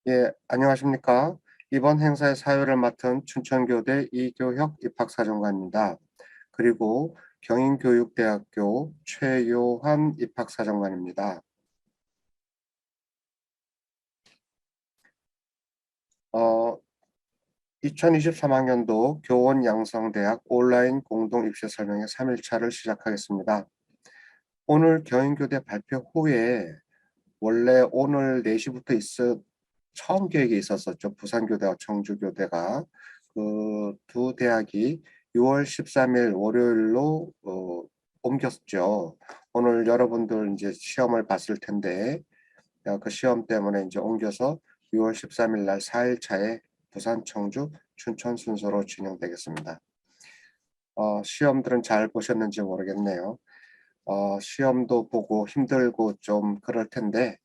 예, 안녕하십니까. 이번 행사의 사회를 맡은 춘천교대 이교혁 입학사정관입니다. 그리고 경인교육대학교 최요한 입학사정관입니다. 2023학년도 교원 양성대학 온라인 공동 입시 설명회 3일차를 시작하겠습니다. 오늘 경인교대 발표 후에 원래 오늘 4시부터 처음 계획이 있었었죠. 부산교대와 청주교대가 그 두 대학이 6월 13일 월요일로 옮겼죠. 오늘 여러분들 이제 시험을 봤을 텐데 그 시험 때문에 이제 옮겨서 6월 13일 날 4일 차에 부산, 청주, 춘천 순서로 진행되겠습니다. 시험들은 잘 보셨는지 모르겠네요. 시험도 보고 힘들고 좀 그럴 텐데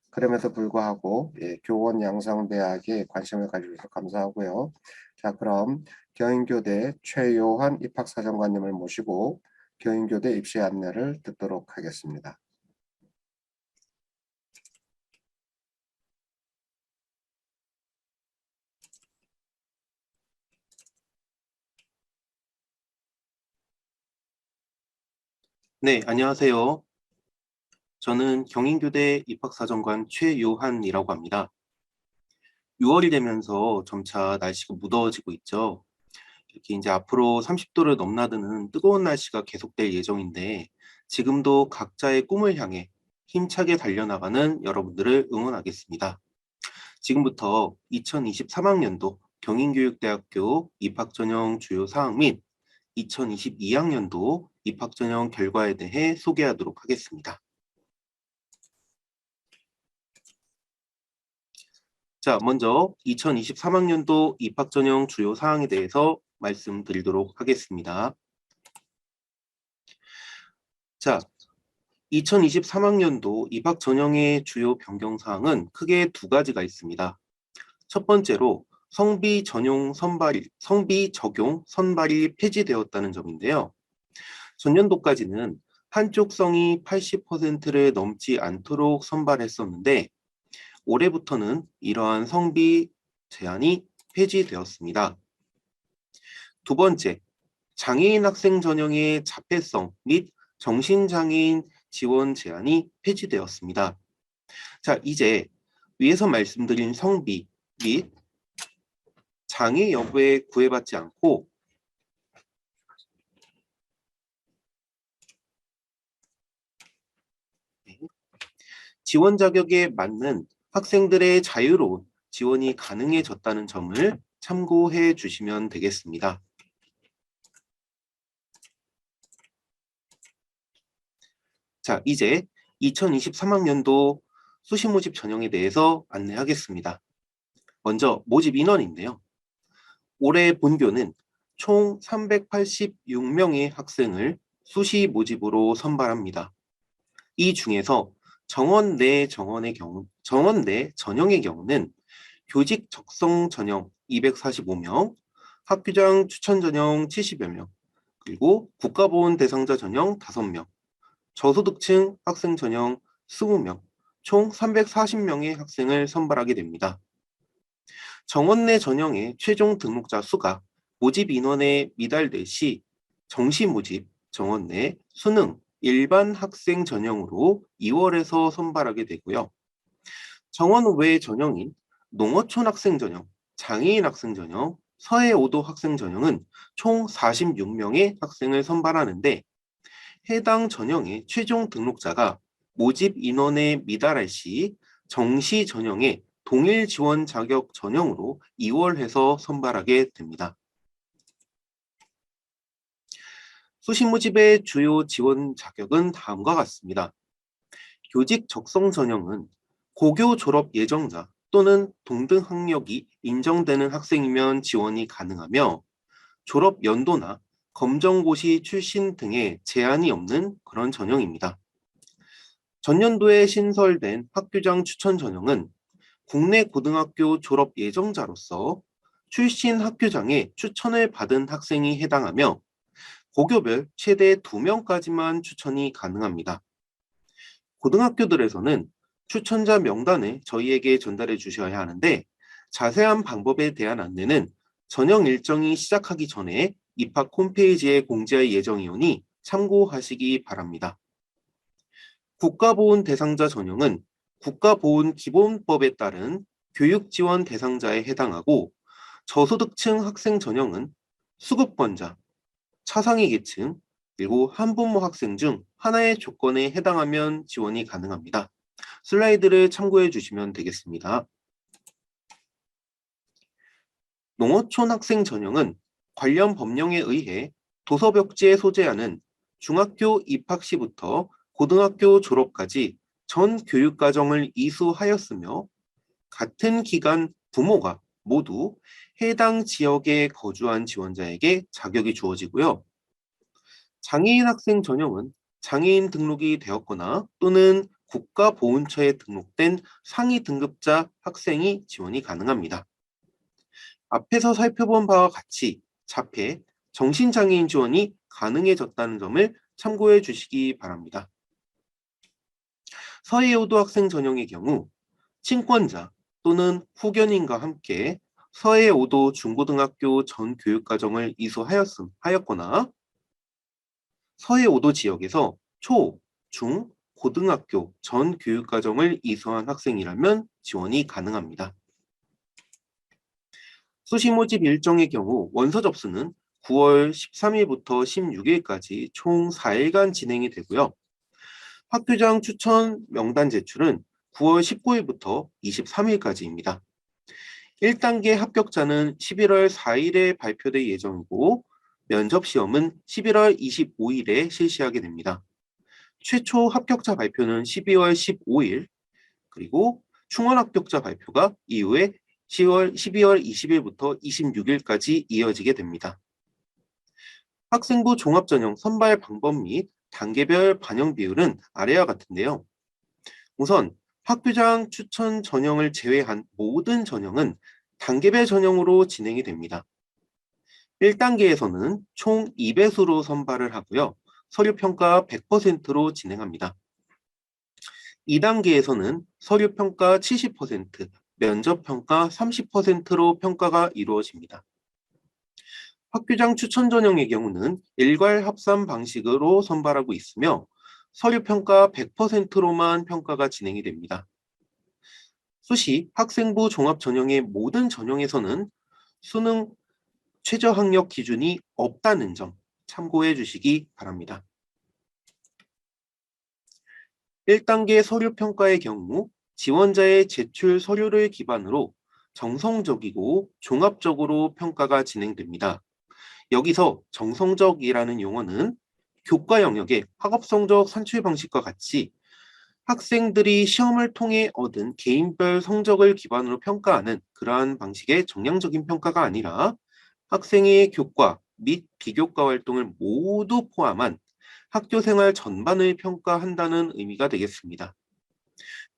그럼에도 불구하고 교원 양성대학에 관심을 가져주셔서 감사하고요. 자, 그럼 경인교대 최요한 입학사정관님을 모시고 경인교대 입시 안내를 듣도록 하겠습니다. 네, 안녕하세요. 저는 경인교대 입학사정관 최요한이라고 합니다. 6월이 되면서 점차 날씨가 무더워지고 있죠. 이렇게 이제 앞으로 30도를 넘나드는 뜨거운 날씨가 계속될 예정인데 지금도 각자의 꿈을 향해 힘차게 달려나가는 여러분들을 응원하겠습니다. 지금부터 2023학년도 경인교육대학교 입학전형 주요 사항 및 2022학년도 입학전형 결과에 대해 소개하도록 하겠습니다. 자, 먼저 2023학년도 입학 전형 주요 사항에 대해서 말씀드리도록 하겠습니다. 자, 2023학년도 입학 전형의 주요 변경 사항은 크게 두 가지가 있습니다. 첫 번째로 성비 적용 선발이 폐지되었다는 점인데요. 전년도까지는 한쪽성이 80%를 넘지 않도록 선발했었는데 올해부터는 이러한 성비 제한이 폐지되었습니다. 두 번째, 장애인 학생 전형의 자폐성 및 정신장애인 지원 제한이 폐지되었습니다. 자, 이제 위에서 말씀드린 성비 및 장애 여부에 구애받지 않고 지원 자격에 맞는 학생들의 자유로운 지원이 가능해졌다는 점을 참고해 주시면 되겠습니다. 자, 이제 2023학년도 수시 모집 전형에 대해서 안내하겠습니다. 먼저 모집 인원인데요. 올해 본교는 총 386명의 학생을 수시 모집으로 선발합니다. 이 중에서 정원 내 전형의 경우는 교직 적성 전형 245명, 학교장 추천 전형 70여 명, 그리고 국가보훈 대상자 전형 5명, 저소득층 학생 전형 20명, 총 340명의 학생을 선발하게 됩니다. 정원 내 전형의 최종 등록자 수가 모집 인원에 미달될 시 정시 모집, 정원 내 수능, 일반 학생 전형으로 2월에서 선발하게 되고요. 정원 외 전형인 농어촌 학생 전형, 장애인 학생 전형, 서해오도 학생 전형은 총 46명의 학생을 선발하는데 해당 전형의 최종 등록자가 모집 인원에 미달할 시 정시 전형의 동일 지원 자격 전형으로 2월에서 선발하게 됩니다. 수시 모집의 주요 지원 자격은 다음과 같습니다. 교직 적성 전형은 고교 졸업 예정자 또는 동등 학력이 인정되는 학생이면 지원이 가능하며 졸업 연도나 검정고시 출신 등의 제한이 없는 그런 전형입니다. 전년도에 신설된 학교장 추천 전형은 국내 고등학교 졸업 예정자로서 출신 학교장의 추천을 받은 학생이 해당하며 고교별 최대 2명까지만 추천이 가능합니다. 고등학교들에서는 추천자 명단을 저희에게 전달해 주셔야 하는데 자세한 방법에 대한 안내는 전형 일정이 시작하기 전에 입학 홈페이지에 공지할 예정이오니 참고하시기 바랍니다. 국가보훈 대상자 전형은 국가보훈기본법에 따른 교육지원 대상자에 해당하고 저소득층 학생 전형은 수급권자, 차상위 계층, 그리고 한부모 학생 중 하나의 조건에 해당하면 지원이 가능합니다. 슬라이드를 참고해 주시면 되겠습니다. 농어촌 학생 전형은 관련 법령에 의해 도서벽지에 소재하는 중학교 입학 시부터 고등학교 졸업까지 전 교육과정을 이수하였으며 같은 기간 부모가 모두 해당 지역에 거주한 지원자에게 자격이 주어지고요. 장애인 학생 전형은 장애인 등록이 되었거나 또는 국가보훈처에 등록된 상위 등급자 학생이 지원이 가능합니다. 앞에서 살펴본 바와 같이 자폐, 정신장애인 지원이 가능해졌다는 점을 참고해 주시기 바랍니다. 서해오도 학생 전형의 경우 친권자 또는 후견인과 함께 서해오도 중고등학교 전 교육과정을 이수하였거나 서해오도 지역에서 초, 중, 고등학교 전 교육과정을 이수한 학생이라면 지원이 가능합니다. 수시 모집 일정의 경우 원서 접수는 9월 13일부터 16일까지 총 4일간 진행이 되고요. 학교장 추천 명단 제출은 9월 19일부터 23일까지입니다. 1단계 합격자는 11월 4일에 발표될 예정이고 면접 시험은 11월 25일에 실시하게 됩니다. 최초 합격자 발표는 12월 15일, 그리고 충원 합격자 발표가 이후에 12월 20일부터 26일까지 이어지게 됩니다. 학생부 종합전형 선발 방법 및 단계별 반영 비율은 아래와 같은데요. 우선 학교장 추천 전형을 제외한 모든 전형은 단계별 전형으로 진행이 됩니다. 1단계에서는 총 2배수로 선발을 하고요. 서류평가 100%로 진행합니다. 2단계에서는 서류평가 70%, 면접평가 30%로 평가가 이루어집니다. 학교장 추천 전형의 경우는 일괄 합산 방식으로 선발하고 있으며 서류평가 100%로만 평가가 진행이 됩니다. 수시 학생부 종합 전형의 모든 전형에서는 수능 최저학력 기준이 없다는 점 참고해 주시기 바랍니다. 1단계 서류평가의 경우 지원자의 제출 서류를 기반으로 정성적이고 종합적으로 평가가 진행됩니다. 여기서 정성적이라는 용어는 교과 영역의 학업 성적 산출 방식과 같이 학생들이 시험을 통해 얻은 개인별 성적을 기반으로 평가하는 그러한 방식의 정량적인 평가가 아니라 학생의 교과 및 비교과 활동을 모두 포함한 학교 생활 전반을 평가한다는 의미가 되겠습니다.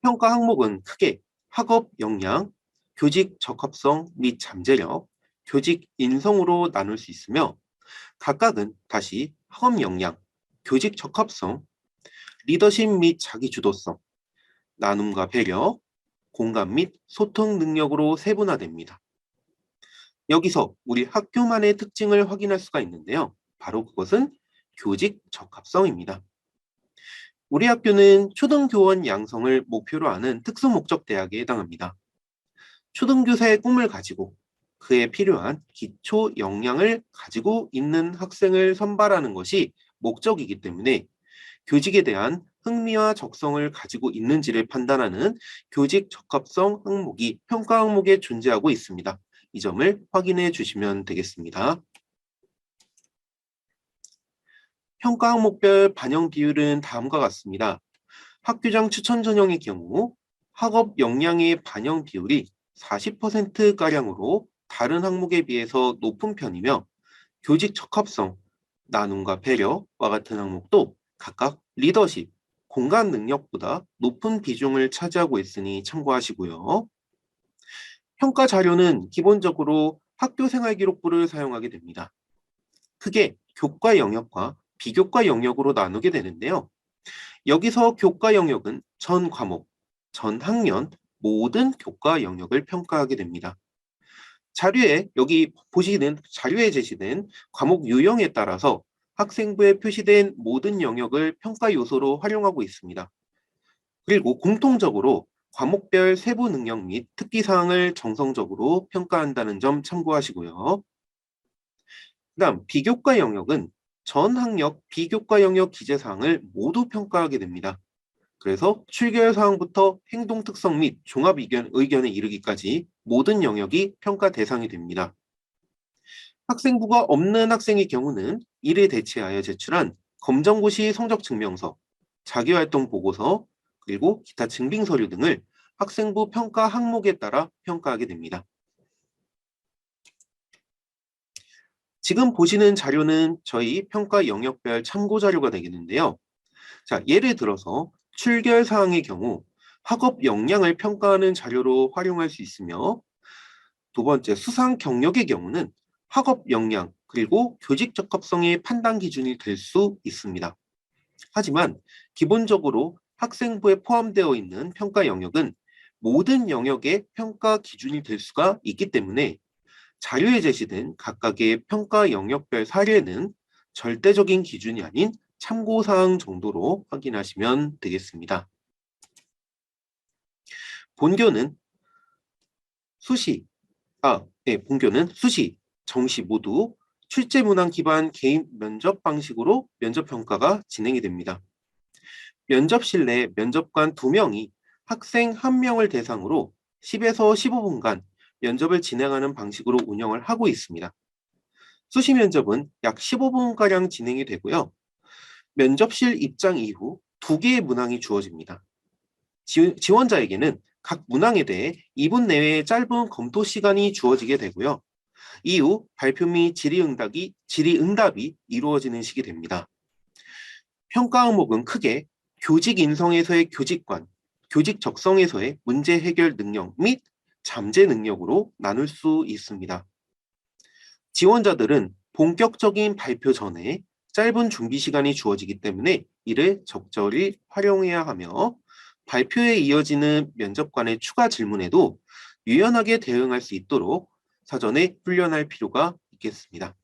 평가 항목은 크게 학업 역량, 교직 적합성 및 잠재력, 교직 인성으로 나눌 수 있으며 각각은 다시 학업 역량, 교직 적합성, 리더십 및 자기주도성, 나눔과 배려, 공감 및 소통 능력으로 세분화됩니다. 여기서 우리 학교만의 특징을 확인할 수가 있는데요. 바로 그것은 교직 적합성입니다. 우리 학교는 초등교원 양성을 목표로 하는 특수목적 대학에 해당합니다. 초등교사의 꿈을 가지고 그에 필요한 기초 역량을 가지고 있는 학생을 선발하는 것이 목적이기 때문에 교직에 대한 흥미와 적성을 가지고 있는지를 판단하는 교직 적합성 항목이 평가 항목에 존재하고 있습니다. 이 점을 확인해 주시면 되겠습니다. 평가 항목별 반영 비율은 다음과 같습니다. 학교장 추천 전형의 경우 학업 역량의 반영 비율이 40%가량으로 다른 항목에 비해서 높은 편이며 교직 적합성, 나눔과 배려와 같은 항목도 각각 리더십, 공간 능력보다 높은 비중을 차지하고 있으니 참고하시고요. 평가 자료는 기본적으로 학교 생활 기록부를 사용하게 됩니다. 크게 교과 영역과 비교과 영역으로 나누게 되는데요. 여기서 교과 영역은 전 과목, 전 학년 모든 교과 영역을 평가하게 됩니다. 여기 보시는 자료에 제시된 과목 유형에 따라서 학생부에 표시된 모든 영역을 평가 요소로 활용하고 있습니다. 그리고 공통적으로 과목별 세부 능력 및 특기사항을 정성적으로 평가한다는 점 참고하시고요. 그다음 비교과 영역은 전 학력 비교과 영역 기재사항을 모두 평가하게 됩니다. 그래서 출결 사항부터 행동 특성 및 종합 의견에 이르기까지 모든 영역이 평가 대상이 됩니다. 학생부가 없는 학생의 경우는 이를 대체하여 제출한 검정고시 성적 증명서, 자기활동 보고서, 그리고 기타 증빙 서류 등을 학생부 평가 항목에 따라 평가하게 됩니다. 지금 보시는 자료는 저희 평가 영역별 참고 자료가 되겠는데요. 자, 예를 들어서 출결 사항의 경우 학업 역량을 평가하는 자료로 활용할 수 있으며, 두 번째 수상 경력의 경우는 학업 역량 그리고 교직 적합성의 판단 기준이 될 수 있습니다. 하지만 기본적으로 학생부에 포함되어 있는 평가 영역은 모든 영역의 평가 기준이 될 수가 있기 때문에 자료에 제시된 각각의 평가 영역별 사례는 절대적인 기준이 아닌 참고사항 정도로 확인하시면 되겠습니다. 본교는 수시, 정시 모두 출제 문항 기반 개인 면접 방식으로 면접 평가가 진행이 됩니다. 면접실 내 면접관 2명이 학생 1명을 대상으로 10에서 15분간 면접을 진행하는 방식으로 운영을 하고 있습니다. 수시 면접은 약 15분가량 진행이 되고요. 면접실 입장 이후 2개의 문항이 주어집니다. 지원자에게는 각 문항에 대해 2분 내외의 짧은 검토 시간이 주어지게 되고요. 이후 발표 및 질의응답이 이루어지는 식이 됩니다. 평가 항목은 크게 교직 인성에서의 교직관, 교직 적성에서의 문제 해결 능력 및 잠재 능력으로 나눌 수 있습니다. 지원자들은 본격적인 발표 전에 짧은 준비 시간이 주어지기 때문에 이를 적절히 활용해야 하며, 발표에 이어지는 면접관의 추가 질문에도 유연하게 대응할 수 있도록 사전에 훈련할 필요가 있겠습니다.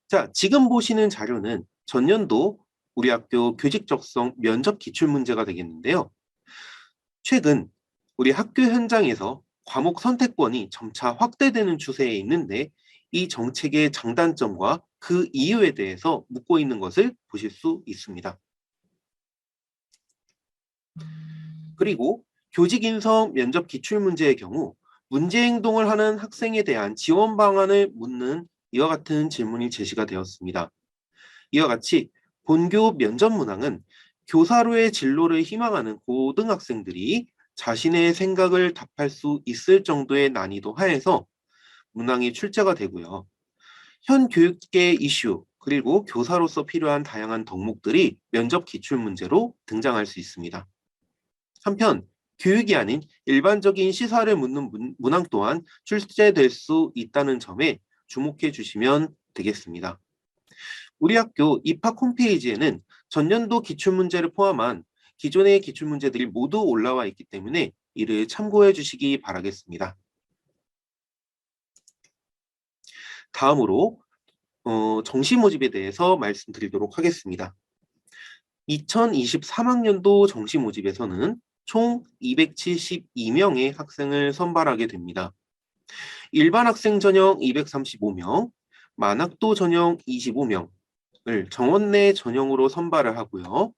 자, 지금 보시는 자료는 전년도 우리 학교 교직 적성 면접 기출문제가 되겠는데요. 최근 우리 학교 현장에서 과목 선택권이 점차 확대되는 추세에 있는데, 이 정책의 장단점과 그 이유에 대해서 묻고 있는 것을 보실 수 있습니다. 그리고 교직 인성 면접 기출문제의 경우 문제 행동을 하는 학생에 대한 지원 방안을 묻는 이와 같은 질문이 제시가 되었습니다. 이와 같이 본교 면접 문항은 교사로의 진로를 희망하는 고등학생들이 자신의 생각을 답할 수 있을 정도의 난이도 하에서 문항이 출제가 되고요. 현 교육계 이슈 그리고 교사로서 필요한 다양한 덕목들이 면접 기출문제로 등장할 수 있습니다. 한편 교육이 아닌 일반적인 시사를 묻는 문항 또한 출제될 수 있다는 점에 주목해 주시면 되겠습니다. 우리 학교 입학 홈페이지에는 전년도 기출문제를 포함한 기존의 기출문제들이 모두 올라와 있기 때문에 이를 참고해 주시기 바라겠습니다. 다음으로 정시 모집에 대해서 말씀드리도록 하겠습니다. 2023학년도 정시 모집에서는 총 272명의 학생을 선발하게 됩니다. 일반 학생 전형 235명, 만학도 전형 25명을 정원 내 전형으로 선발을 하고요.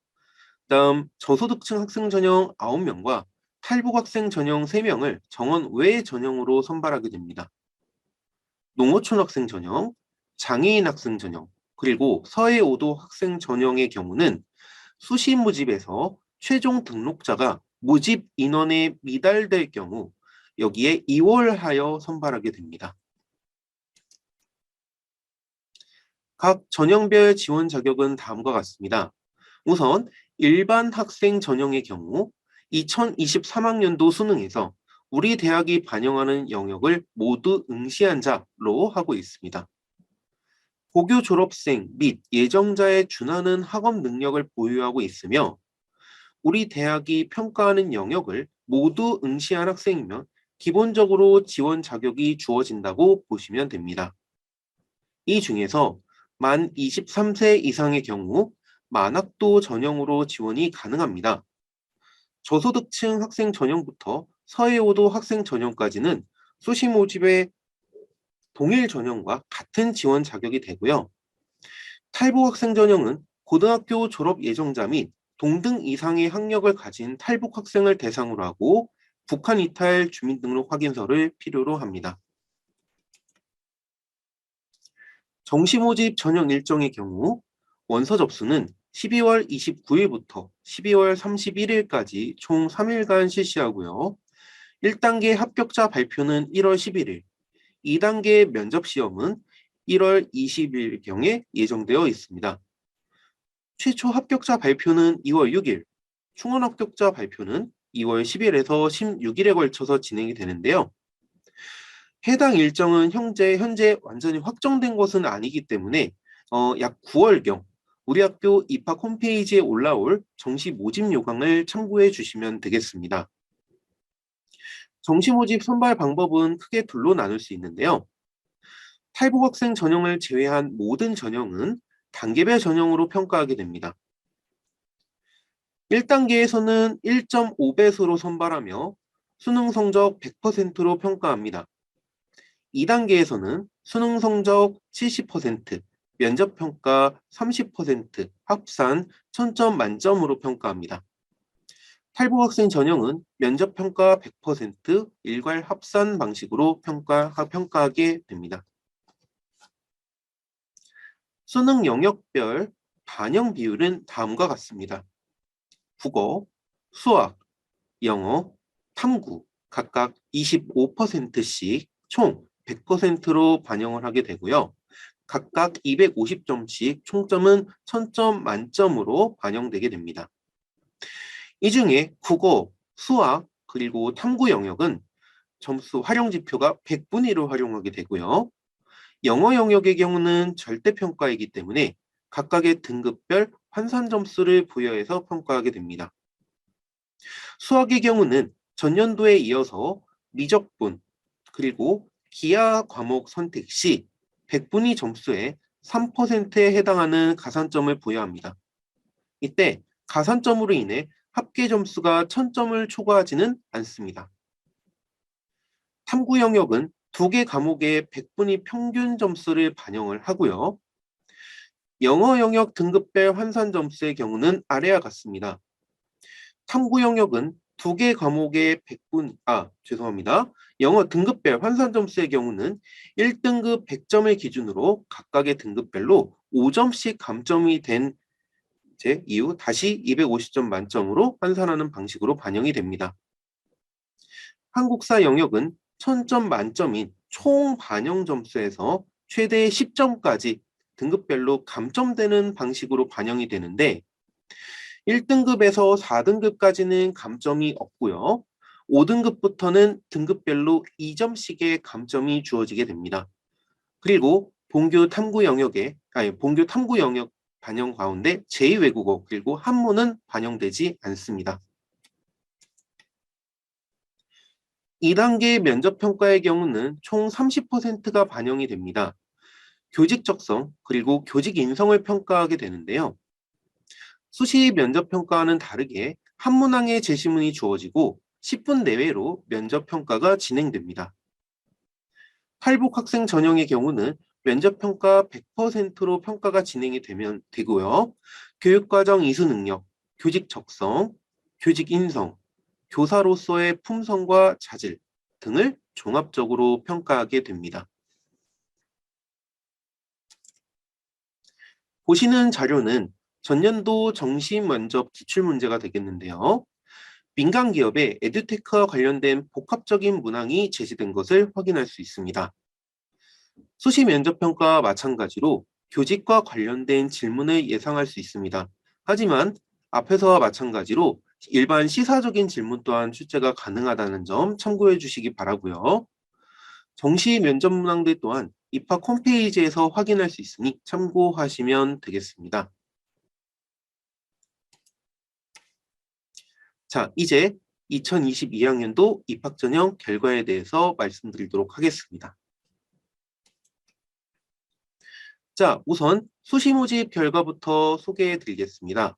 다음 저소득층 학생 전형 9명과 탈북 학생 전형 3명을 정원 외 전형으로 선발하게 됩니다. 농어촌 학생 전형, 장애인 학생 전형, 그리고 서해오도 학생 전형의 경우는 수시 모집에서 최종 등록자가 모집 인원에 미달될 경우 여기에 2월하여 선발하게 됩니다. 각 전형별 지원 자격은 다음과 같습니다. 우선 일반 학생 전형의 경우 2023학년도 수능에서 우리 대학이 반영하는 영역을 모두 응시한 자로 하고 있습니다. 고교 졸업생 및 예정자에 준하는 학업 능력을 보유하고 있으며 우리 대학이 평가하는 영역을 모두 응시한 학생이면 기본적으로 지원 자격이 주어진다고 보시면 됩니다. 이 중에서 만 23세 이상의 경우 만학도 전형으로 지원이 가능합니다. 저소득층 학생 전형부터 서해오도 학생 전형까지는 수시 모집의 동일 전형과 같은 지원 자격이 되고요. 탈북 학생 전형은 고등학교 졸업 예정자 및 동등 이상의 학력을 가진 탈북 학생을 대상으로 하고 북한 이탈 주민등록 확인서를 필요로 합니다. 정시 모집 전형 일정의 경우 원서 접수는 12월 29일부터 12월 31일까지 총 3일간 실시하고요. 1단계 합격자 발표는 1월 11일, 2단계 면접 시험은 1월 20일경에 예정되어 있습니다. 최초 합격자 발표는 2월 6일, 충원 합격자 발표는 2월 10일에서 16일에 걸쳐서 진행이 되는데요. 해당 일정은 현재 완전히 확정된 것은 아니기 때문에 약 9월경 우리 학교 입학 홈페이지에 올라올 정시 모집 요강을 참고해 주시면 되겠습니다. 정시 모집 선발 방법은 크게 둘로 나눌 수 있는데요. 탈북 학생 전형을 제외한 모든 전형은 단계별 전형으로 평가하게 됩니다. 1단계에서는 1.5배수로 선발하며 수능 성적 100%로 평가합니다. 2단계에서는 수능 성적 70%, 면접 평가 30%, 합산 1000점 만점으로 평가합니다. 탈북 학생 전형은 면접 평가 100%, 일괄 합산 방식으로 평가하게 됩니다. 수능 영역별 반영 비율은 다음과 같습니다. 국어, 수학, 영어, 탐구 각각 25%씩 총 100%로 반영을 하게 되고요. 각각 250점씩 총점은 1000점 만점으로 반영되게 됩니다. 이 중에 국어, 수학, 그리고 탐구 영역은 점수 활용 지표가 100분위로 활용하게 되고요. 영어 영역의 경우는 절대평가이기 때문에 각각의 등급별 환산 점수를 부여해서 평가하게 됩니다. 수학의 경우는 전년도에 이어서 미적분, 그리고 기하 과목 선택 시 100분위 점수의 3%에 해당하는 가산점을 부여합니다. 이때 가산점으로 인해 합계 점수가 1000점을 초과하지는 않습니다. 탐구 영역은 두 개 과목의 100분위 평균 점수를 반영을 하고요. 영어 영역 등급별 환산 점수의 경우는 아래와 같습니다. 탐구 영역은 두 개 과목의 영어 등급별 환산 점수의 경우는 1등급 100점을 기준으로 각각의 등급별로 5점씩 감점이 된 이후 다시 250점 만점으로 환산하는 방식으로 반영이 됩니다. 한국사 영역은 1000점 만점인 총 반영 점수에서 최대 10점까지 등급별로 감점되는 방식으로 반영이 되는데 1등급에서 4등급까지는 감점이 없고요. 5등급부터는 등급별로 2점씩의 감점이 주어지게 됩니다. 그리고 본교 탐구 영역 반영 가운데 제2외국어 그리고 한문은 반영되지 않습니다. 2단계 면접평가의 경우는 총 30%가 반영이 됩니다. 교직 적성 그리고 교직 인성을 평가하게 되는데요. 수시 면접평가와는 다르게 한문항의 제시문이 주어지고 10분 내외로 면접평가가 진행됩니다. 탈북 학생 전형의 경우는 면접평가 100%로 평가가 진행이 되고요. 교육과정 이수 능력, 교직 적성, 교직 인성, 교사로서의 품성과 자질 등을 종합적으로 평가하게 됩니다. 보시는 자료는 전년도 정시 면접 기출문제가 되겠는데요. 민간 기업의 에듀테크와 관련된 복합적인 문항이 제시된 것을 확인할 수 있습니다. 수시 면접 평가와 마찬가지로 교직과 관련된 질문을 예상할 수 있습니다. 하지만 앞에서와 마찬가지로 일반 시사적인 질문 또한 출제가 가능하다는 점 참고해 주시기 바라고요. 정시 면접 문항들 또한 입학 홈페이지에서 확인할 수 있으니 참고하시면 되겠습니다. 자, 이제 2022학년도 입학전형 결과에 대해서 말씀드리도록 하겠습니다. 자, 우선 수시 모집 결과부터 소개해 드리겠습니다.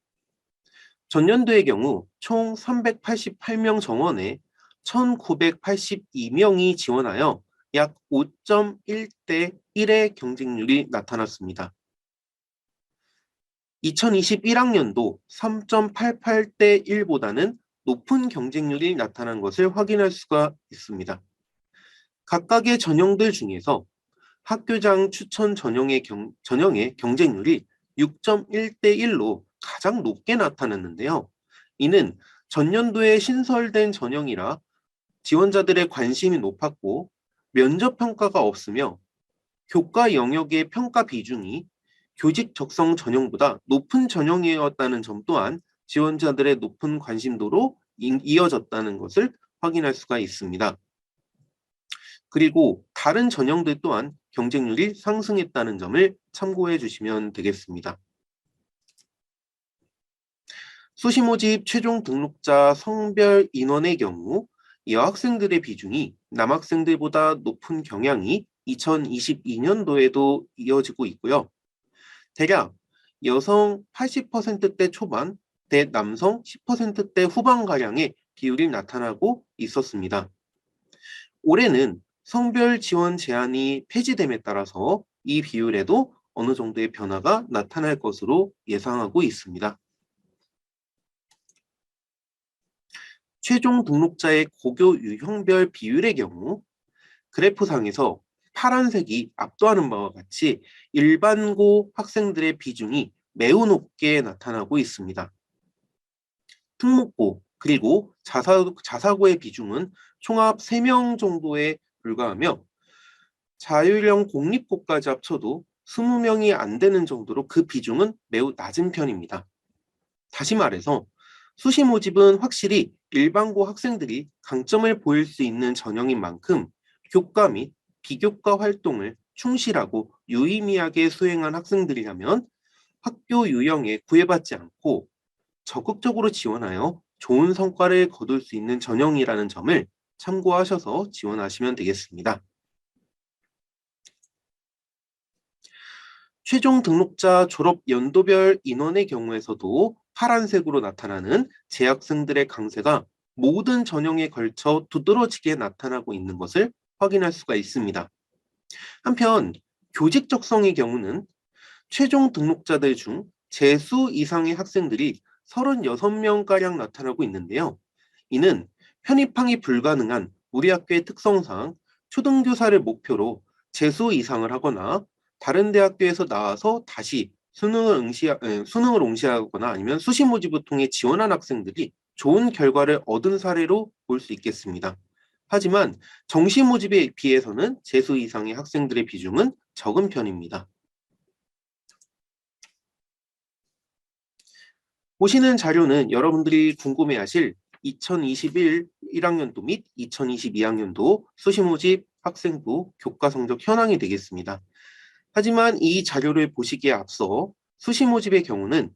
전년도의 경우 총 388명 정원에 1982명이 지원하여 약 5.1대 1의 경쟁률이 나타났습니다. 2021학년도 3.88대 1보다는 높은 경쟁률이 나타난 것을 확인할 수가 있습니다. 각각의 전형들 중에서 학교장 추천 전형의 경쟁률이 6.1대 1로 가장 높게 나타났는데요. 이는 전년도에 신설된 전형이라 지원자들의 관심이 높았고 면접 평가가 없으며 교과 영역의 평가 비중이 교직 적성 전형보다 높은 전형이었다는 점 또한 지원자들의 높은 관심도로 이어졌다는 것을 확인할 수가 있습니다. 그리고 다른 전형들 또한 경쟁률이 상승했다는 점을 참고해 주시면 되겠습니다. 수시 모집 최종 등록자 성별 인원의 경우 여학생들의 비중이 남학생들보다 높은 경향이 2022년도에도 이어지고 있고요. 대략 여성 80%대 초반 대 남성 10%대 후반가량의 비율이 나타나고 있었습니다. 올해는 성별 지원 제한이 폐지됨에 따라서 이 비율에도 어느 정도의 변화가 나타날 것으로 예상하고 있습니다. 최종 등록자의 고교 유형별 비율의 경우 그래프상에서 파란색이 압도하는 바와 같이 일반고 학생들의 비중이 매우 높게 나타나고 있습니다. 특목고 그리고 자사고의 비중은 총합 3명 정도에 불과하며 자율형 공립고까지 합쳐도 20명이 안 되는 정도로 그 비중은 매우 낮은 편입니다. 다시 말해서 수시 모집은 확실히 일반고 학생들이 강점을 보일 수 있는 전형인 만큼 교과 및 비교과 활동을 충실하고 유의미하게 수행한 학생들이라면 학교 유형에 구애받지 않고 적극적으로 지원하여 좋은 성과를 거둘 수 있는 전형이라는 점을 참고하셔서 지원하시면 되겠습니다. 최종 등록자 졸업 연도별 인원의 경우에서도 파란색으로 나타나는 재학생들의 강세가 모든 전형에 걸쳐 두드러지게 나타나고 있는 것을 확인할 수가 있습니다. 한편 교직 적성의 경우는 최종 등록자들 중 재수 이상의 학생들이 36명가량 나타나고 있는데요. 이는 편입학이 불가능한 우리 학교의 특성상 초등교사를 목표로 재수 이상을 하거나 다른 대학교에서 나와서 다시 수능을 응시하거나 아니면 수시 모집을 통해 지원한 학생들이 좋은 결과를 얻은 사례로 볼 수 있겠습니다. 하지만 정시 모집에 비해서는 재수 이상의 학생들의 비중은 적은 편입니다. 보시는 자료는 여러분들이 궁금해하실 2021 1학년도 및 2022학년도 수시 모집 학생부 교과 성적 현황이 되겠습니다. 하지만 이 자료를 보시기에 앞서 수시 모집의 경우는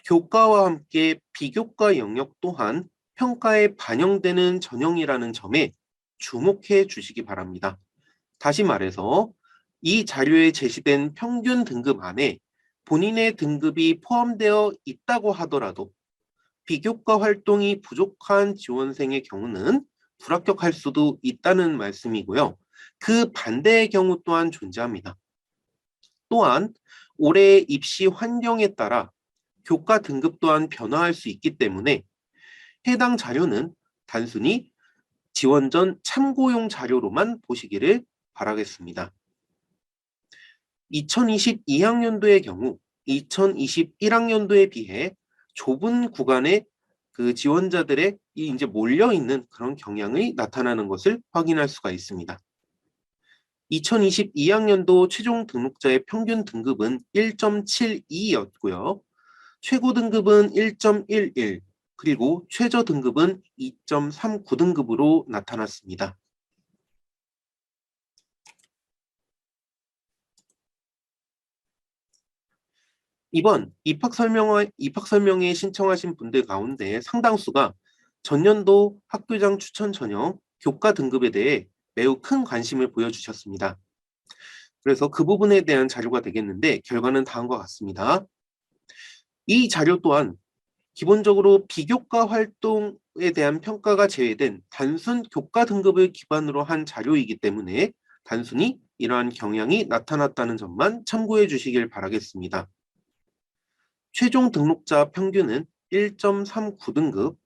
교과와 함께 비교과 영역 또한 평가에 반영되는 전형이라는 점에 주목해 주시기 바랍니다. 다시 말해서 이 자료에 제시된 평균 등급 안에 본인의 등급이 포함되어 있다고 하더라도 비교과 활동이 부족한 지원생의 경우는 불합격할 수도 있다는 말씀이고요. 그 반대의 경우 또한 존재합니다. 또한 올해의 입시 환경에 따라 교과 등급 또한 변화할 수 있기 때문에 해당 자료는 단순히 지원 전 참고용 자료로만 보시기를 바라겠습니다. 2022학년도의 경우 2021학년도에 비해 좁은 구간에 그 지원자들의 이제 몰려있는 그런 경향이 나타나는 것을 확인할 수가 있습니다. 2022학년도 최종 등록자의 평균 등급은 1.72였고요. 최고 등급은 1.11, 그리고 최저 등급은 2.39등급으로 나타났습니다. 이번 입학 설명회 신청하신 분들 가운데 상당수가 전년도 학교장 추천 전형 교과 등급에 대해 매우 큰 관심을 보여주셨습니다. 그래서 그 부분에 대한 자료가 되겠는데 결과는 다음과 같습니다. 이 자료 또한 기본적으로 비교과 활동에 대한 평가가 제외된 단순 교과 등급을 기반으로 한 자료이기 때문에 단순히 이러한 경향이 나타났다는 점만 참고해 주시길 바라겠습니다. 최종 등록자 평균은 1.39등급,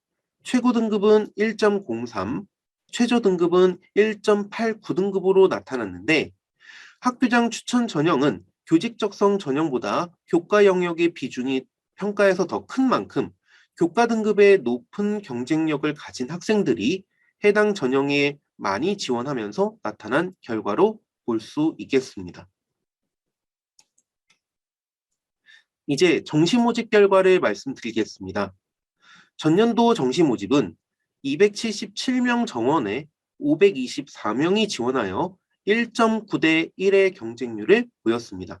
최고 등급은 1.03, 최저 등급은 1.89등급으로 나타났는데 학교장 추천 전형은 교직 적성 전형보다 교과 영역의 비중이 평가에서 더 큰 만큼 교과 등급의 높은 경쟁력을 가진 학생들이 해당 전형에 많이 지원하면서 나타난 결과로 볼 수 있겠습니다. 이제 정시 모집 결과를 말씀드리겠습니다. 전년도 정시 모집은 277명 정원에 524명이 지원하여 1.9대 1의 경쟁률을 보였습니다.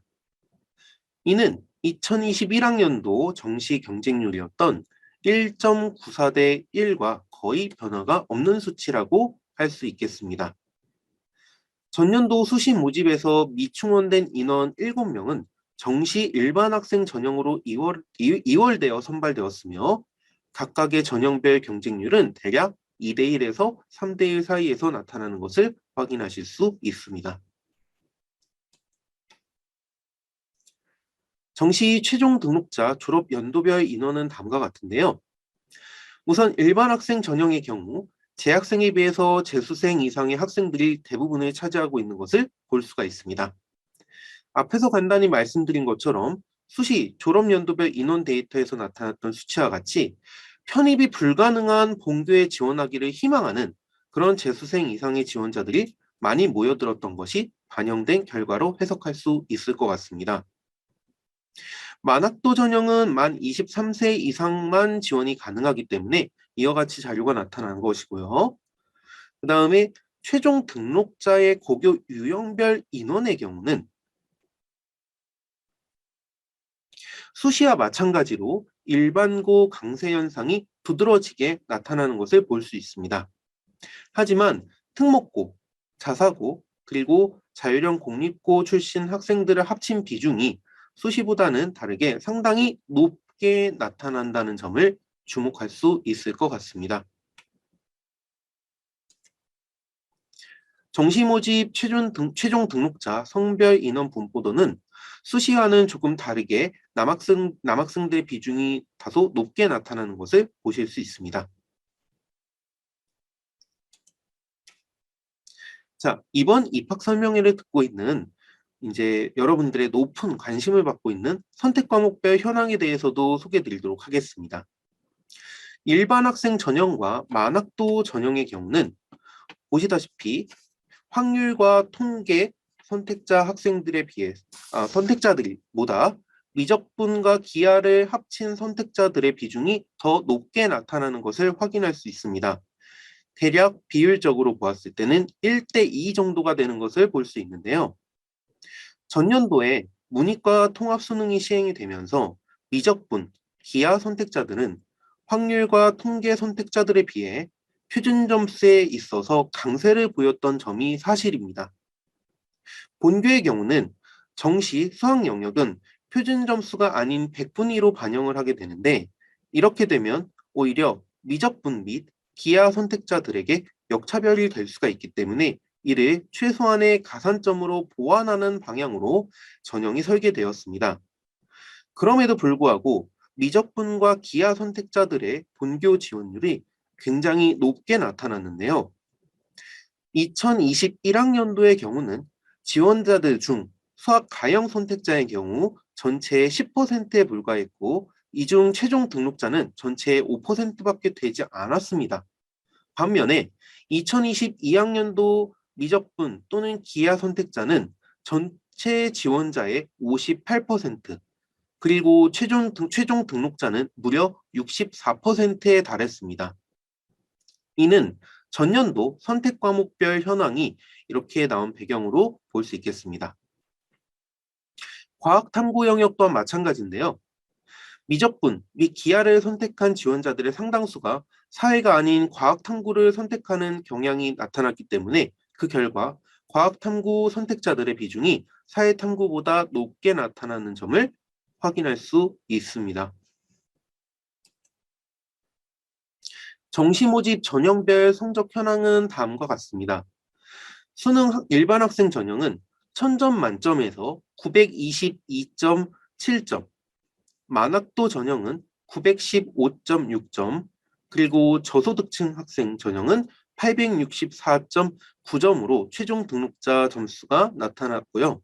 이는 2021학년도 정시 경쟁률이었던 1.94대 1과 거의 변화가 없는 수치라고 할 수 있겠습니다. 전년도 수시 모집에서 미충원된 인원 7명은 정시 일반 학생 전형으로 이월되어 선발되었으며 각각의 전형별 경쟁률은 대략 2대1에서 3대1 사이에서 나타나는 것을 확인하실 수 있습니다. 정시 최종 등록자 졸업 연도별 인원은 다음과 같은데요. 우선 일반 학생 전형의 경우 재학생에 비해서 재수생 이상의 학생들이 대부분을 차지하고 있는 것을 볼 수가 있습니다. 앞에서 간단히 말씀드린 것처럼 수시 졸업 연도별 인원 데이터에서 나타났던 수치와 같이 편입이 불가능한 본교에 지원하기를 희망하는 그런 재수생 이상의 지원자들이 많이 모여들었던 것이 반영된 결과로 해석할 수 있을 것 같습니다. 만학도 전형은 만 23세 이상만 지원이 가능하기 때문에 이와 같이 자료가 나타난 것이고요. 그 다음에 최종 등록자의 고교 유형별 인원의 경우는 수시와 마찬가지로 일반고 강세 현상이 두드러지게 나타나는 것을 볼 수 있습니다. 하지만 특목고, 자사고, 그리고 자율형 공립고 출신 학생들을 합친 비중이 수시보다는 다르게 상당히 높게 나타난다는 점을 주목할 수 있을 것 같습니다. 정시 모집 최종 등록자 성별 인원 분포도는 수시와는 조금 다르게 남학생들의 비중이 다소 높게 나타나는 것을 보실 수 있습니다. 자, 이번 입학 설명회를 듣고 있는 이제 여러분들의 높은 관심을 받고 있는 선택 과목별 현황에 대해서도 소개해 드리도록 하겠습니다. 일반 학생 전형과 만학도 전형의 경우는 보시다시피 확률과 통계 선택자들보다 미적분과 기하를 합친 선택자들의 비중이 더 높게 나타나는 것을 확인할 수 있습니다. 대략 비율적으로 보았을 때는 1대2 정도가 되는 것을 볼 수 있는데요. 전년도에 문이과 통합수능이 시행이 되면서 미적분, 기하 선택자들은 확률과 통계 선택자들에 비해 표준 점수에 있어서 강세를 보였던 점이 사실입니다. 본교의 경우는 정시 수학 영역은 표준 점수가 아닌 100분위 1로 반영을 하게 되는데 이렇게 되면 오히려 미적분 및 기하 선택자들에게 역차별이 될 수가 있기 때문에 이를 최소한의 가산점으로 보완하는 방향으로 전형이 설계되었습니다. 그럼에도 불구하고 미적분과 기하 선택자들의 본교 지원율이 굉장히 높게 나타났는데요. 2021학년도의 경우는 지원자들 중 수학 가형 선택자의 경우 전체의 10%에 불과했고 이 중 최종 등록자는 전체의 5%밖에 되지 않았습니다. 반면에 2022학년도 미적분 또는 기하 선택자는 전체 지원자의 58%, 그리고 최종 등록자는 무려 64%에 달했습니다. 이는 전년도 선택 과목별 현황이 이렇게 나온 배경으로 볼 수 있겠습니다. 과학 탐구 영역 또한 마찬가지인데요. 미적분 및 기하를 선택한 지원자들의 상당수가 사회가 아닌 과학탐구를 선택하는 경향이 나타났기 때문에 그 결과 과학탐구 선택자들의 비중이 사회탐구보다 높게 나타나는 점을 확인할 수 있습니다. 정시 모집 전형별 성적 현황은 다음과 같습니다. 수능 일반 학생 전형은 1000점 만점에서 922.7점, 만학도 전형은 915.6점, 그리고 저소득층 학생 전형은 864.9점으로 최종 등록자 점수가 나타났고요.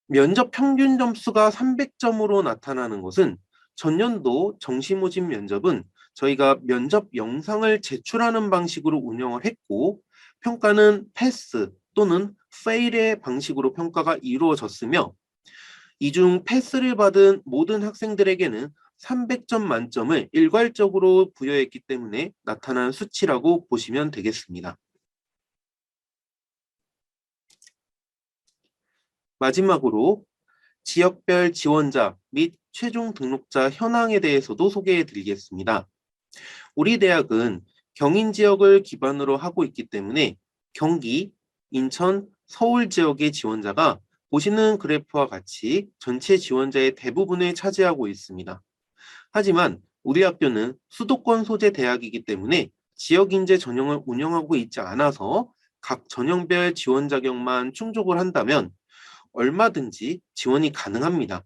면접 평균 점수가 300점으로 나타나는 것은 전년도 정시 모집 면접은 저희가 면접 영상을 제출하는 방식으로 운영을 했고 평가는 패스 또는 페일의 방식으로 평가가 이루어졌으며 이 중 패스를 받은 모든 학생들에게는 300점 만점을 일괄적으로 부여했기 때문에 나타난 수치라고 보시면 되겠습니다. 마지막으로 지역별 지원자 및 최종 등록자 현황에 대해서도 소개해 드리겠습니다. 우리 대학은 경인 지역을 기반으로 하고 있기 때문에 경기, 인천, 서울 지역의 지원자가 보시는 그래프와 같이 전체 지원자의 대부분을 차지하고 있습니다. 하지만 우리 학교는 수도권 소재 대학이기 때문에 지역 인재 전형을 운영하고 있지 않아서 각 전형별 지원 자격만 충족을 한다면 얼마든지 지원이 가능합니다.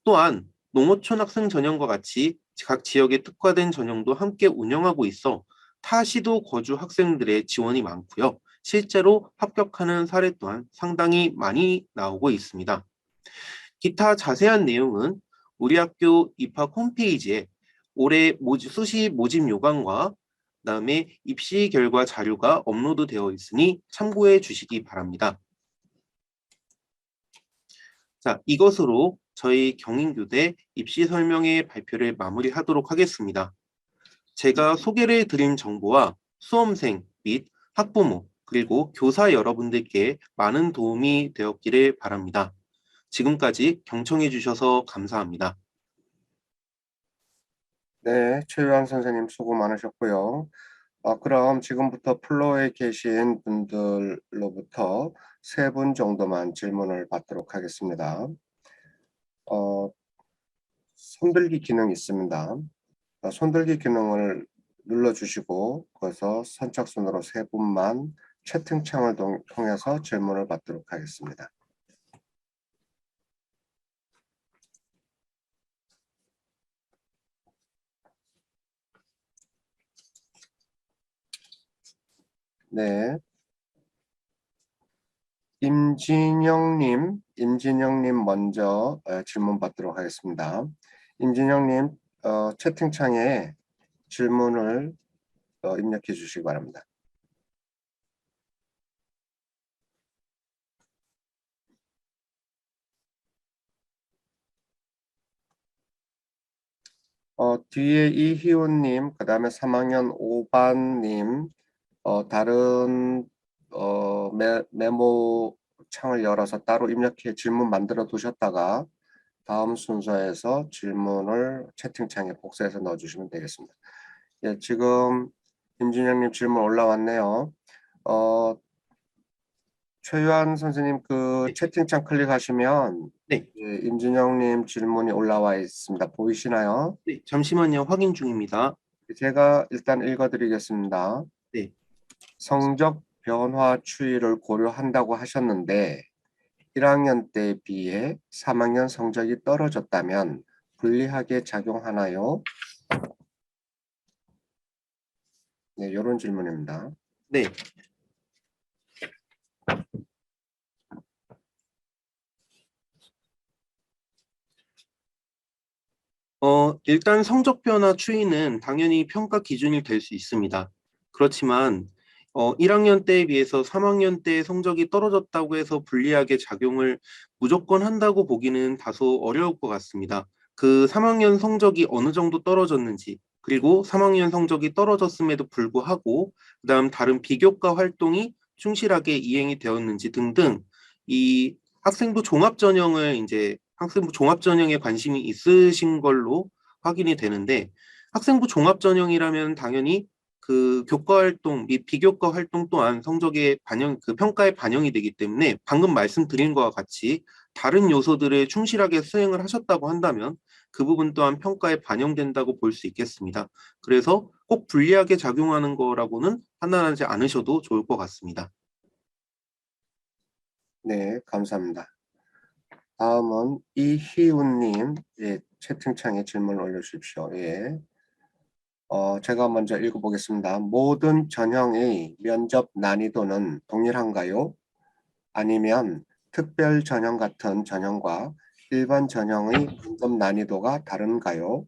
또한 농어촌 학생 전형과 같이 각 지역에 특화된 전형도 함께 운영하고 있어 타시도 거주 학생들의 지원이 많고요. 실제로 합격하는 사례 또한 상당히 많이 나오고 있습니다. 기타 자세한 내용은 우리 학교 입학 홈페이지에 올해 수시 모집 요강과 그다음에 입시 결과 자료가 업로드되어 있으니 참고해 주시기 바랍니다. 자, 이것으로 저희 경인교대 입시 설명회 발표를 마무리하도록 하겠습니다. 제가 소개를 드린 정보와 수험생 및 학부모 그리고 교사 여러분들께 많은 도움이 되었기를 바랍니다. 지금까지 경청해 주셔서 감사합니다. 네, 최유한 선생님 수고 많으셨고요. 그럼 지금부터 플로어에 계신 분들로부터 3분 정도만 질문을 받도록 하겠습니다. 손들기 기능이 있습니다. 손들기 기능을 눌러주시고 거기서 선착순으로 3분만 채팅창을 통해서 질문을 받도록 하겠습니다. 네, 임진영님 먼저 질문 받도록 하겠습니다. 임진영님, 채팅창에 질문을 입력해 주시기 바랍니다. 뒤에 이희훈님, 그 다음에 3학년 5반님, 다른 메모 창을 열어서 따로 입력해 질문 만들어 두셨다가 다음 순서에서 질문을 채팅창에 복사해서 넣어주시면 되겠습니다. 예, 지금 임진영님 질문 올라왔네요. 최유한 선생님 그 네. 채팅창 클릭하시면 네. 예, 임진영님 질문이 올라와 있습니다. 보이시나요? 네, 잠시만요. 확인 중입니다. 제가 일단 읽어드리겠습니다. 네. 성적 변화 추이를 고려한다고 하셨는데 1학년 때에 비해 3학년 성적이 떨어졌다면 불리하게 작용하나요? 네, 이런 질문입니다. 네. 일단 성적 변화 추이는 당연히 평가 기준이 될 수 있습니다. 그렇지만 1학년 때에 비해서 3학년 때 성적이 떨어졌다고 해서 불리하게 작용을 무조건 한다고 보기는 다소 어려울 것 같습니다. 그 3학년 성적이 어느 정도 떨어졌는지, 그리고 3학년 성적이 떨어졌음에도 불구하고 그다음 다른 비교과 활동이 충실하게 이행이 되었는지 등등 이 학생부 종합 전형을 이제 학생부 종합전형에 관심이 있으신 걸로 확인이 되는데, 학생부 종합전형이라면 당연히 그 교과 활동 및 비교과 활동 또한 성적에 반영, 그 평가에 반영이 되기 때문에 방금 말씀드린 것과 같이 다른 요소들을 충실하게 수행을 하셨다고 한다면 그 부분 또한 평가에 반영된다고 볼 수 있겠습니다. 그래서 꼭 불리하게 작용하는 거라고는 판단하지 않으셔도 좋을 것 같습니다. 네, 감사합니다. 다음은 이희훈님, 예, 채팅창에 질문 올려주십시오. 예. 제가 먼저 읽어보겠습니다. 모든 전형의 면접 난이도는 동일한가요? 아니면 특별 전형 같은 전형과 일반 전형의 면접 난이도가 다른가요?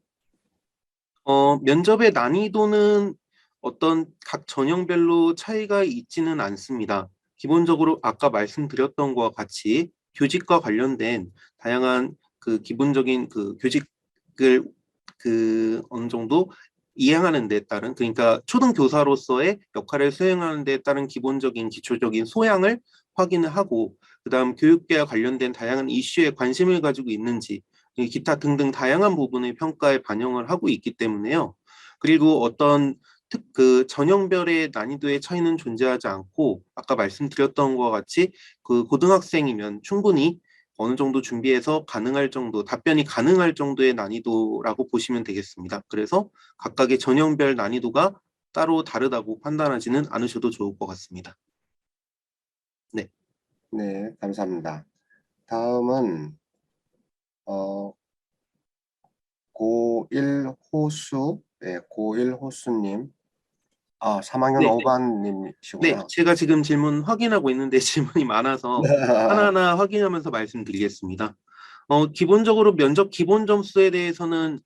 면접의 난이도는 어떤 각 전형별로 차이가 있지는 않습니다. 기본적으로 아까 말씀드렸던 것과 같이 교직과 관련된 다양한 그 기본적인 그 교직을 그 어느 정도 이행하는 데 따른, 그러니까 초등교사로서의 역할을 수행하는 데 따른 기본적인 기초적인 소양을 확인을 하고, 그다음 교육계와 관련된 다양한 이슈에 관심을 가지고 있는지, 기타 등등 다양한 부분의 평가에 반영을 하고 있기 때문에요. 그리고 어떤 그 전형별의 난이도의 차이는 존재하지 않고, 아까 말씀드렸던 것과 같이 그 고등학생이면 충분히 어느 정도 준비해서 가능할 정도, 답변이 가능할 정도의 난이도라고 보시면 되겠습니다. 그래서 각각의 전형별 난이도가 따로 다르다고 판단하지는 않으셔도 좋을 것 같습니다. 네. 네, 감사합니다. 다음은 고1 호수, 네, 고1 호수님, 3학년 네. 5반님이시구나. 네, 제가 지금 질문 확인하고 있는데 질문이 많아서 하나하나 확인하면서 말씀드리겠습니다. 기본적으로 면접 기본 점수에 대해서는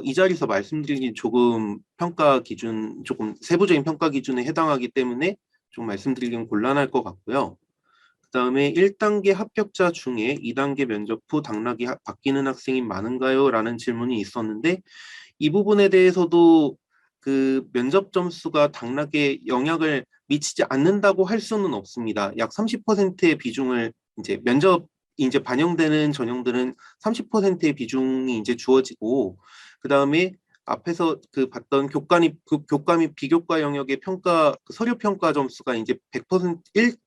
이 자리에서 말씀드리긴 조금 평가 기준, 조금 세부적인 평가 기준에 해당하기 때문에 좀 말씀드리긴 곤란할 것 같고요. 그다음에 1단계 합격자 중에 2단계 면접 후 당락이 바뀌는 학생이 많은가요? 라는 질문이 있었는데, 이 부분에 대해서도 그 면접 점수가 당락에 영향을 미치지 않는다고 할 수는 없습니다. 약 30%의 비중을 이제 면접 이제 반영되는 전형들은 30%의 비중이 이제 주어지고, 그다음에 앞에서 그 봤던 교과 및 비교과 영역의 평가 그 서류 평가 점수가 이제 100%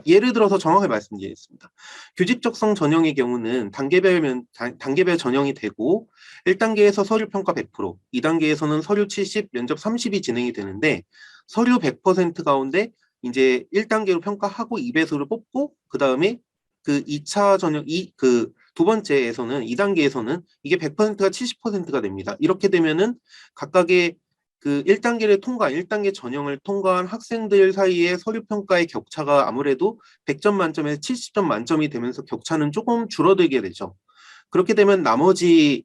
예를 들어서 정확하게 말씀드리겠습니다. 교직 적성 전형의 경우는 단계별 전형이 되고 1단계에서 서류 평가 100%, 2단계에서는 서류 70, 면접 30이 진행이 되는데, 서류 100% 가운데 이제 1단계로 평가하고 2배수를 뽑고, 그다음에 그 2차 전형 그 두 번째에서는 2단계에서는 이게 100%가 70%가 됩니다. 이렇게 되면은 각각의 그 1단계를 1단계 전형을 통과한 학생들 사이의 서류 평가의 격차가 아무래도 100점 만점에서 70점 만점이 되면서 격차는 조금 줄어들게 되죠. 그렇게 되면 나머지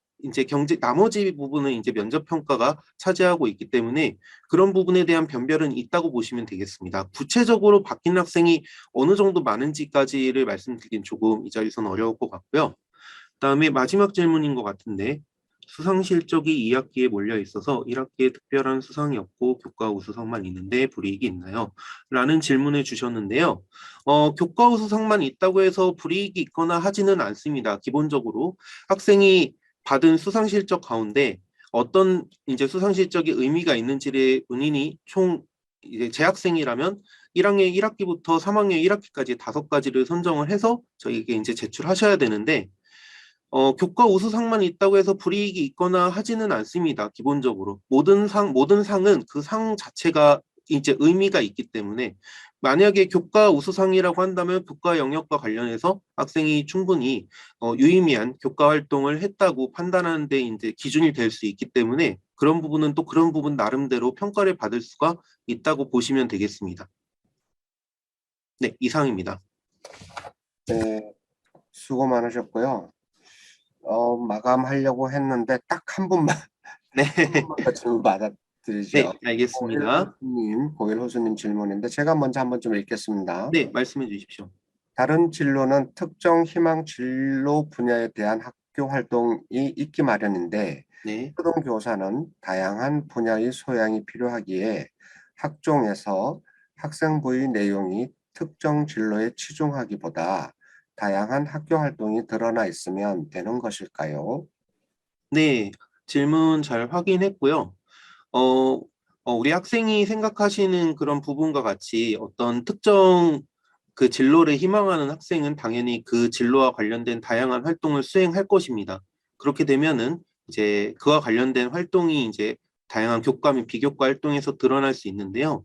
부분은 이제 면접 평가가 차지하고 있기 때문에 그런 부분에 대한 변별은 있다고 보시면 되겠습니다. 구체적으로 바뀐 학생이 어느 정도 많은지까지를 말씀드리긴 조금 이 자리에서는 어려울 것 같고요. 그다음에 마지막 질문인 것 같은데, 수상 실적이 2학기에 몰려 있어서 1학기에 특별한 수상이 없고 교과 우수상만 있는데 불이익이 있나요? 라는 질문을 주셨는데요. 교과 우수상만 있다고 해서 불이익이 있거나 하지는 않습니다. 기본적으로 학생이 받은 수상 실적 가운데 어떤 이제 수상 실적이 의미가 있는지를 본인이 총 이제 재학생이라면 1학년 1학기부터 3학년 1학기까지 5가지를 선정을 해서 저희에게 이제 제출하셔야 되는데, 교과 우수상만 있다고 해서 불이익이 있거나 하지는 않습니다. 기본적으로 모든 상은 그 상 자체가 이제 의미가 있기 때문에, 만약에 교과 우수상이라고 한다면 교과 영역과 관련해서 학생이 충분히 유의미한 교과 활동을 했다고 판단하는데 이제 기준이 될 수 있기 때문에, 그런 부분은 또 그런 부분 나름대로 평가를 받을 수가 있다고 보시면 되겠습니다. 네, 이상입니다. 네, 수고 많으셨고요. 마감하려고 했는데 딱 한 분만 네, 한 분만 더 질문 네, 받아드리죠. 알겠습니다. 고일 호수님 질문인데 제가 먼저 한번 좀 읽겠습니다. 네, 말씀해 주십시오. 다른 진로는 특정 희망 진로 분야에 대한 학교 활동이 있기 마련인데 네. 초등교사는 다양한 분야의 소양이 필요하기에 학종에서 학생부의 내용이 특정 진로에 치중하기보다 다양한 학교 활동이 드러나 있으면 되는 것일까요? 네, 질문 잘 확인했고요. 어, 우리 학생이 생각하시는 그런 부분과 같이 어떤 특정 그 진로를 희망하는 학생은 당연히 그 진로와 관련된 다양한 활동을 수행할 것입니다. 그렇게 되면은 이제 그와 관련된 활동이 이제 다양한 교과 및 비교과 활동에서 드러날 수 있는데요.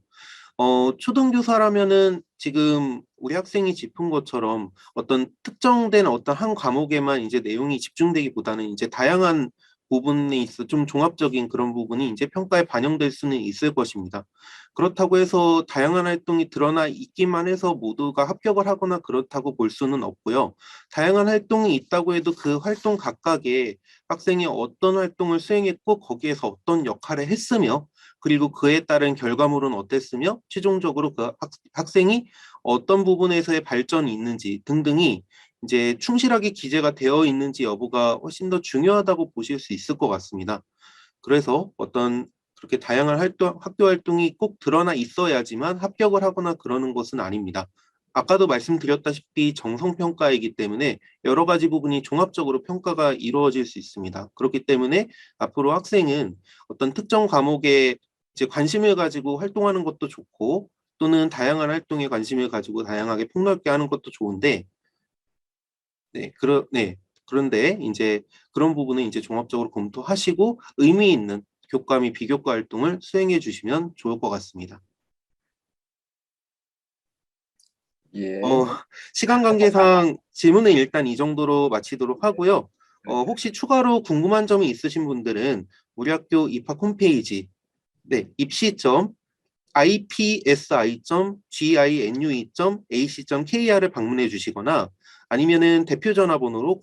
초등교사라면은 지금 우리 학생이 짚은 것처럼 어떤 특정된 어떤 한 과목에만 이제 내용이 집중되기보다는 이제 다양한 부분에 있어 좀 종합적인 그런 부분이 이제 평가에 반영될 수는 있을 것입니다. 그렇다고 해서 다양한 활동이 드러나 있기만 해서 모두가 합격을 하거나 그렇다고 볼 수는 없고요. 다양한 활동이 있다고 해도 그 활동 각각에 학생이 어떤 활동을 수행했고 거기에서 어떤 역할을 했으며 그리고 그에 따른 결과물은 어땠으며 최종적으로 그 학생이 어떤 부분에서의 발전이 있는지 등등이 이제 충실하게 기재가 되어 있는지 여부가 훨씬 더 중요하다고 보실 수 있을 것 같습니다. 그래서 어떤 그렇게 다양한 학교 활동이 꼭 드러나 있어야지만 합격을 하거나 그러는 것은 아닙니다. 아까도 말씀드렸다시피 정성평가이기 때문에 여러 가지 부분이 종합적으로 평가가 이루어질 수 있습니다. 그렇기 때문에 앞으로 학생은 어떤 특정 과목에 이제 관심을 가지고 활동하는 것도 좋고 또는 다양한 활동에 관심을 가지고 다양하게 폭넓게 하는 것도 좋은데 네. 그런데 이제 그런 부분은 이제 종합적으로 검토하시고 의미 있는 교과 및 비교과 활동을 수행해 주시면 좋을 것 같습니다. 예. 어, 시간 관계상 질문은 일단 이 정도로 마치도록 하고요. 혹시 추가로 궁금한 점이 있으신 분들은 우리 학교 입학 홈페이지 네, ipsi.ginue.ac.kr을 방문해 주시거나 아니면은 대표 전화번호로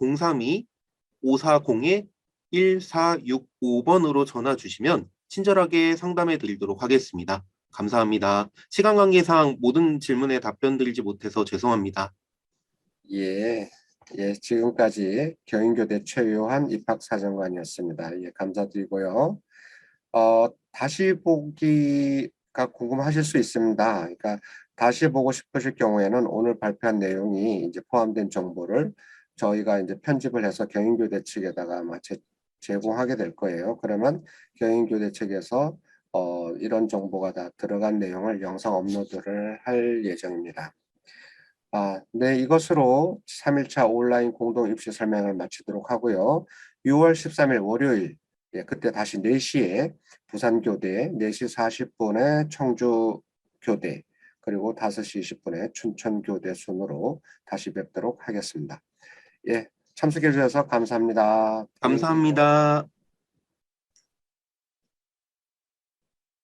032-540-1465번으로 전화 주시면 친절하게 상담해 드리도록 하겠습니다. 감사합니다. 시간 관계상 모든 질문에 답변 드리지 못해서 죄송합니다. 예. 예, 지금까지 경인교대 최요한 입학사정관이었습니다. 예, 감사드리고요. 다시 보기가 궁금하실 수 있습니다. 그러니까 다시 보고 싶으실 경우에는 오늘 발표한 내용이 이제 포함된 정보를 저희가 이제 편집을 해서 경인교대 측에다가 아마 제공하게 될 거예요. 그러면 경인교대 측에서 이런 정보가 다 들어간 내용을 영상 업로드를 할 예정입니다. 네, 이것으로 3일차 온라인 공동 입시 설명을 마치도록 하고요. 6월 13일 월요일, 예, 그때 다시 4시에 부산교대, 4시 40분에 청주교대, 그리고 5시 20분에 춘천교대 순으로 다시 뵙도록 하겠습니다. 예, 참석해 주셔서 감사합니다. 안녕히 계세요. 감사합니다.